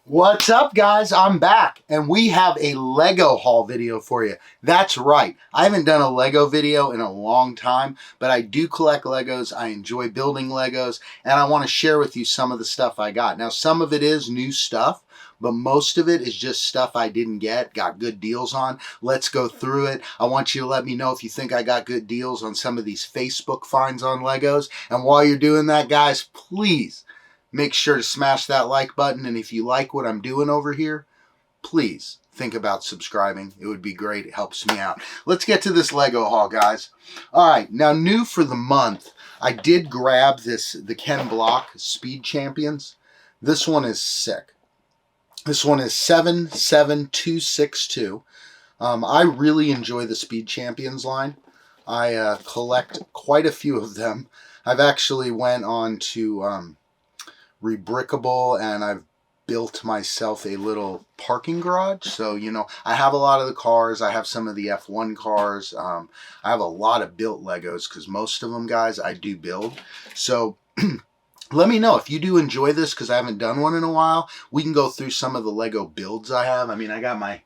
What's up, guys? I'm back and we have a Lego haul video for you. That's right. I haven't done a Lego video in a long time, but I do collect Legos. I enjoy building Legos, and I want to share with you some of the stuff I got. Now, some of it is new stuff, but most of it is just stuff I didn't get, got good deals on. Let's go through it. I want you to let me know if you think I got good deals on some of these Facebook finds on Legos. And while you're doing that, guys, please make sure to smash that like button, and if you like what I'm doing over here, please think about subscribing. It would be great. It helps me out. Let's get to this Lego haul, guys. All right, now new for the month, I did grab the Ken Block Speed Champions. This one is sick. This one is 77262. I really enjoy the Speed Champions line. I collect quite a few of them. I've actually went on to Rebrickable, and I've built myself a little parking garage. So, you know, I have a lot of the cars. I have some of the F1 cars. I have a lot of built Legos because most of them, guys, I do build. So let me know if you do enjoy this, because I haven't done one in a while. We can go through some of the Lego builds I have. I mean, I got my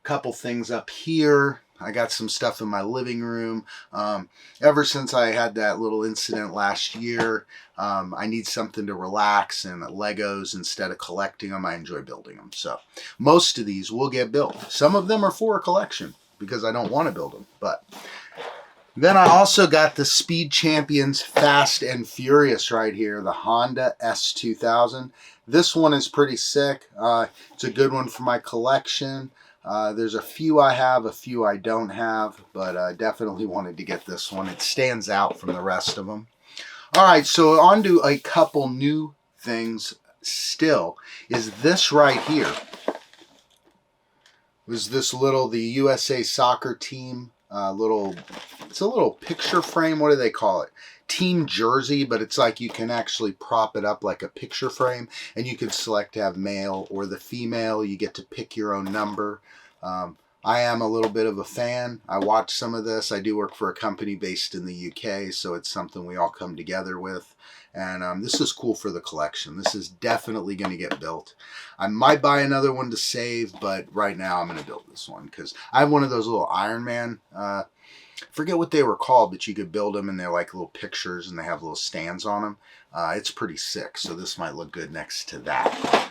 couple things up here. I got some stuff in my living room. Ever since I had that little incident last year, I need something to relax, and Legos, instead of collecting them, I enjoy building them. So most of these will get built. Some of them are for a collection because I don't want to build them. But then I also got the Speed Champions Fast and Furious right here, the Honda S2000. This one is pretty sick. It's a good one for my collection. There's a few I have, a few I don't have, but I definitely wanted to get this one. It stands out from the rest of them. All right, so on to a couple new things still, is this right here. It was this the USA soccer team, it's a little picture frame. What do they call it? Team jersey, but it's like you can actually prop it up like a picture frame, and you can select to have male or the female. You get to pick your own number. I am a little bit of a fan. I watch some of this. I do work for a company based in the UK, so it's something we all come together with. And this is cool for the collection. This is definitely going to get built. I might buy another one to save, but right now I'm going to build this one because I have one of those little Iron Man, forget what they were called, but you could build them, and they're like little pictures, and they have little stands on them. It's pretty sick, so this might look good next to that.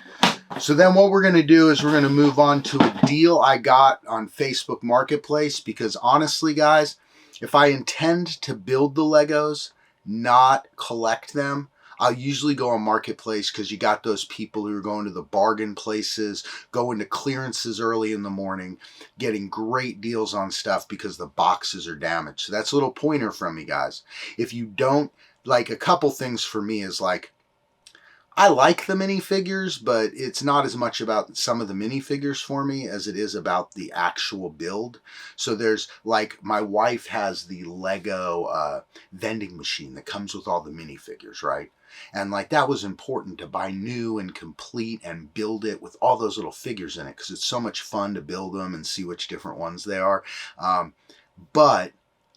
So then what we're going to do is we're going to move on to a deal I got on Facebook Marketplace, because honestly, guys, if I intend to build the Legos, not collect them, I'll usually go on Marketplace, because you got those people who are going to the bargain places, going to clearances early in the morning, getting great deals on stuff because the boxes are damaged. So that's a little pointer from me, guys. If you don't, like, a couple things for me is like, I like the minifigures, but it's not as much about some of the minifigures for me as it is about the actual build. So there's, like, my wife has the Lego vending machine that comes with all the minifigures, right? And like, that was important to buy new and complete and build it with all those little figures in it, because it's so much fun to build them and see which different ones they are. But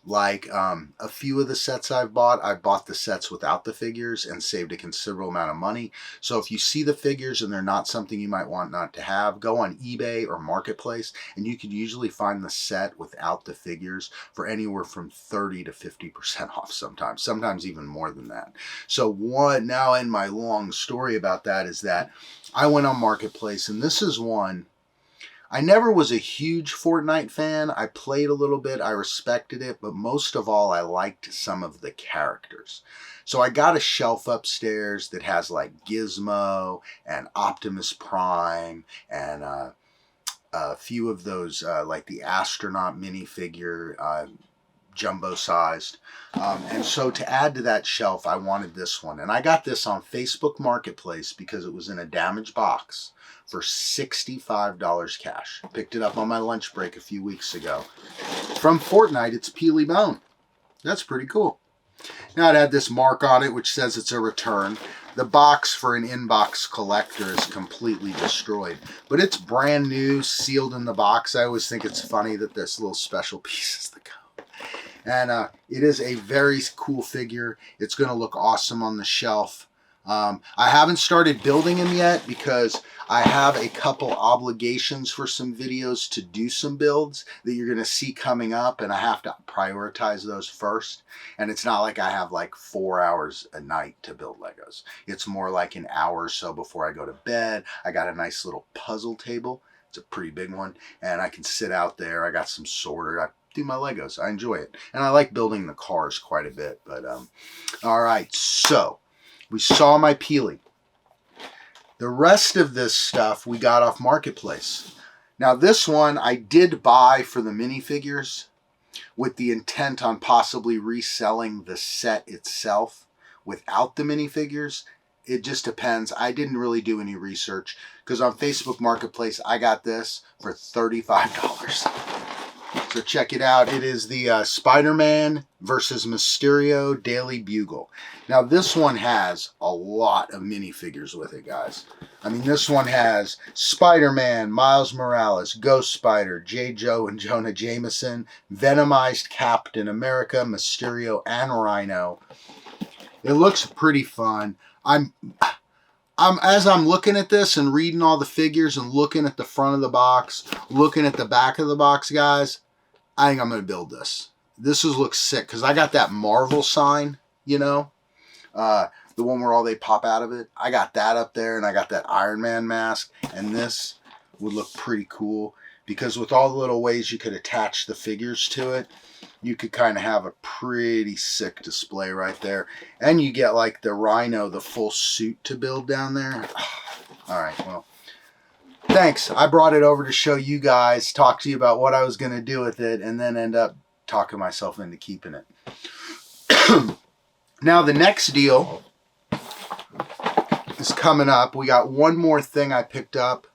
like a few of the sets I bought the sets without the figures and saved a considerable amount of money. So if you see the figures and they're not something you might want not to have, go on eBay or Marketplace, and you can usually find the set without the figures for anywhere from 30 to 50% off sometimes even more than that. So now in my long story about that is that I went on Marketplace, and this is one. I never was a huge Fortnite fan. I played a little bit. I respected it. But most of all, I liked some of the characters. So I got a shelf upstairs that has like Gizmo and Optimus Prime and a few of those, like the astronaut minifigure, jumbo sized. And so to add to that shelf, I wanted this one. And I got this on Facebook Marketplace because it was in a damaged box for $65 cash. Picked it up on my lunch break a few weeks ago. From Fortnite, it's Peely Bone. That's pretty cool. Now it had this mark on it which says it's a return. The box for an inbox collector is completely destroyed, but it's brand new, sealed in the box. I always think it's funny that there's little special pieces that come. And it is a very cool figure. It's going to look awesome on the shelf. I haven't started building them yet because I have a couple obligations for some videos to do some builds that you're going to see coming up, and I have to prioritize those first. And it's not like I have like 4 hours a night to build Legos. It's more like an hour or so before I go to bed. I got a nice little puzzle table. It's a pretty big one, and I can sit out there. I got some sorter. I do my Legos. I enjoy it, and I like building the cars quite a bit. But all right, so we saw my peeling. The rest of this stuff we got off Marketplace. Now this one I did buy for the minifigures with the intent on possibly reselling the set itself without the minifigures. It just depends. I didn't really do any research because on Facebook Marketplace I got this for $35. So check it out. It is the Spider-Man versus Mysterio Daily Bugle. Now this one has a lot of minifigures with it, guys. I mean, this one has Spider-Man, Miles Morales, Ghost Spider, J. Joe and Jonah Jameson, Venomized Captain America, Mysterio, and Rhino. It looks pretty fun. As I'm looking at this and reading all the figures and looking at the front of the box, looking at the back of the box, guys, I think I'm going to build this. This looks sick because I got that Marvel sign, you know, the one where all they pop out of it. I got that up there, and I got that Iron Man mask, and this would look pretty cool because with all the little ways you could attach the figures to it, you could kind of have a pretty sick display right there. And you get like the Rhino, the full suit to build down there. All right, well, thanks. I brought it over to show you guys, talk to you about what I was going to do with it, and then end up talking myself into keeping it. Now, the next deal is coming up. We got one more thing I picked up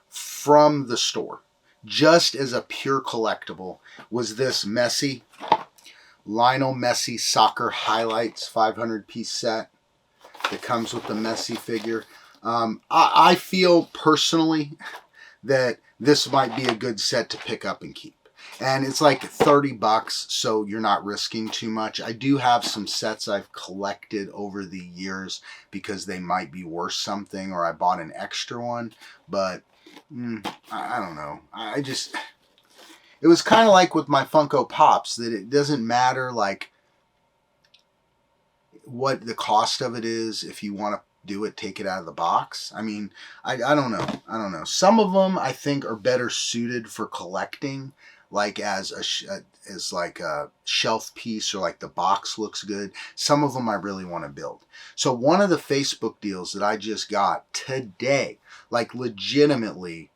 from the store, just as a pure collectible, was this Lionel Messi Soccer Highlights 500-piece set that comes with the Messi figure. I feel personally that this might be a good set to pick up and keep. And it's like $30, so you're not risking too much. I do have some sets I've collected over the years because they might be worth something, or I bought an extra one. But I don't know. It was kind of like with my Funko Pops, that it doesn't matter like what the cost of it is. If you want to do it, take it out of the box. I mean, I don't know. I don't know. Some of them I think are better suited for collecting, like as like a shelf piece, or like the box looks good. Some of them I really want to build. So one of the Facebook deals that I just got today, like legitimately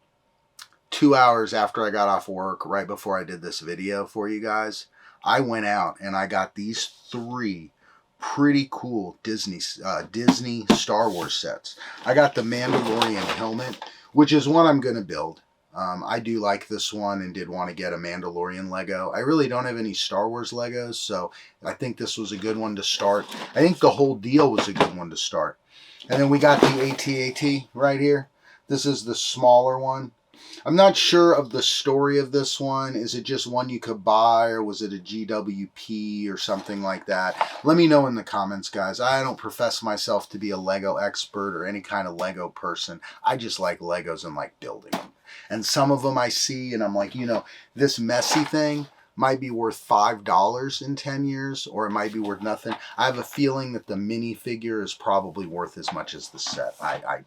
2 hours after I got off work, right before I did this video for you guys, I went out and I got these 3 pretty cool Disney Star Wars sets. I got the Mandalorian helmet, which is one I'm going to build. I do like this one and did want to get a Mandalorian Lego. I really don't have any Star Wars Legos, so I think this was a good one to start. I think the whole deal was a good one to start. And then we got the AT-AT right here. This is the smaller one. I'm not sure of the story of this one. Is it just one you could buy, or was it a GWP or something like that? Let me know in the comments, guys. I don't profess myself to be a Lego expert or any kind of Lego person. I just like Legos and like building them. And some of them I see and I'm like, you know, this Messi thing might be worth $5 in 10 years, or it might be worth nothing. I have a feeling that the minifigure is probably worth as much as the set. I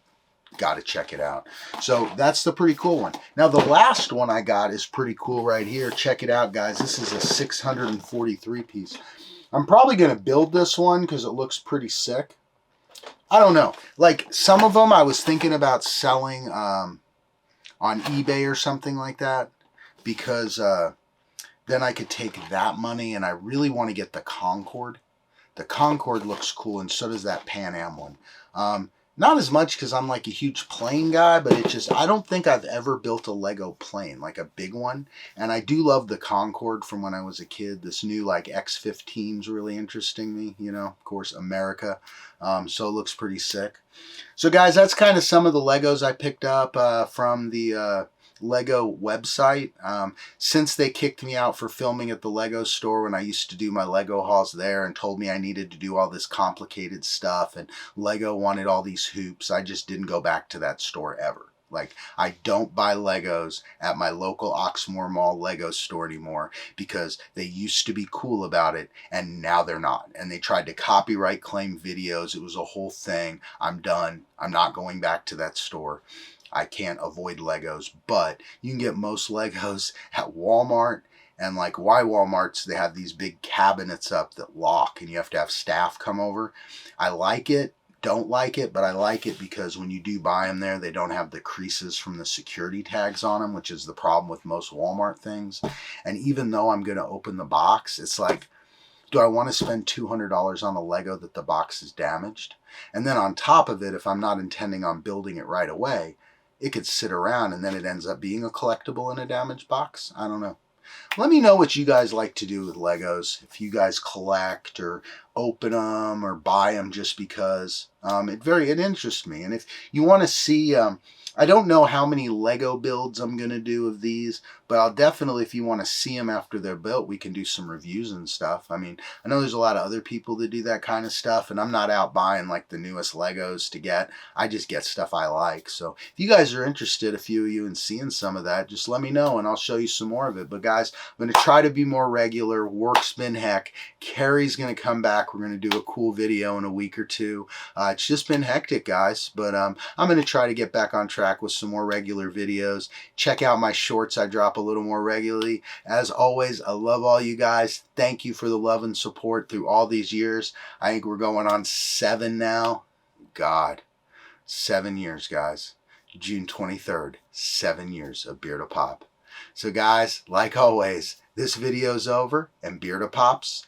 got to check it out. So that's the pretty cool one. Now the last one I got is pretty cool right here. Check it out, guys. This is a 643 piece. I'm probably going to build this one because it looks pretty sick. I don't know. Like some of them I was thinking about selling on eBay or something like that, because then I could take that money, and I really want to get the Concorde. The Concorde looks cool, and so does that Pan Am one. Not as much because I'm like a huge plane guy, but it just, I don't think I've ever built a Lego plane, like a big one. And I do love the Concorde from when I was a kid. This new like X-15 is really interesting me, you know, of course, America. So it looks pretty sick. So guys, that's kind of some of the Legos I picked up from the Lego website. Since they kicked me out for filming at the Lego store when I used to do my Lego hauls there and told me I needed to do all this complicated stuff and Lego wanted all these hoops, I just didn't go back to that store ever. Like, I don't buy Legos at my local Oxmoor Mall Lego store anymore because they used to be cool about it and now they're not. And they tried to copyright claim videos. It was a whole thing. I'm done. I'm not going back to that store. I can't avoid Legos, but you can get most Legos at Walmart. And like, why Walmart's, they have these big cabinets up that lock and you have to have staff come over. I like it. Don't like it, but I like it because when you do buy them there, they don't have the creases from the security tags on them, which is the problem with most Walmart things. And even though I'm going to open the box, it's like, do I want to spend $200 on a Lego that the box is damaged? And then on top of it, if I'm not intending on building it right away, it could sit around and then it ends up being a collectible in a damaged box. I don't know. Let me know what you guys like to do with Legos. If you guys collect or open them or buy them just because. It interests me. And if you want to see, I don't know how many Lego builds I'm going to do of these, but I'll definitely, if you want to see them after they're built, we can do some reviews and stuff. I mean, I know there's a lot of other people that do that kind of stuff, and I'm not out buying like the newest Legos to get. I just get stuff I like. So if you guys are interested, a few of you, in seeing some of that, just let me know and I'll show you some more of it. But guys, I'm going to try to be more regular. Work's been heck. Carrie's going to come back. We're going to do a cool video in a week or two. It's just been hectic, guys, but I'm going to try to get back on track with some more regular videos. Check out my shorts. I drop a little more regularly. As always, I love all you guys. Thank you for the love and support through all these years. I think we're going on 7 now. God, 7 years, guys. June 23rd, 7 years of Beer to Pop. So guys, like always, this video's over and Beer to Pop's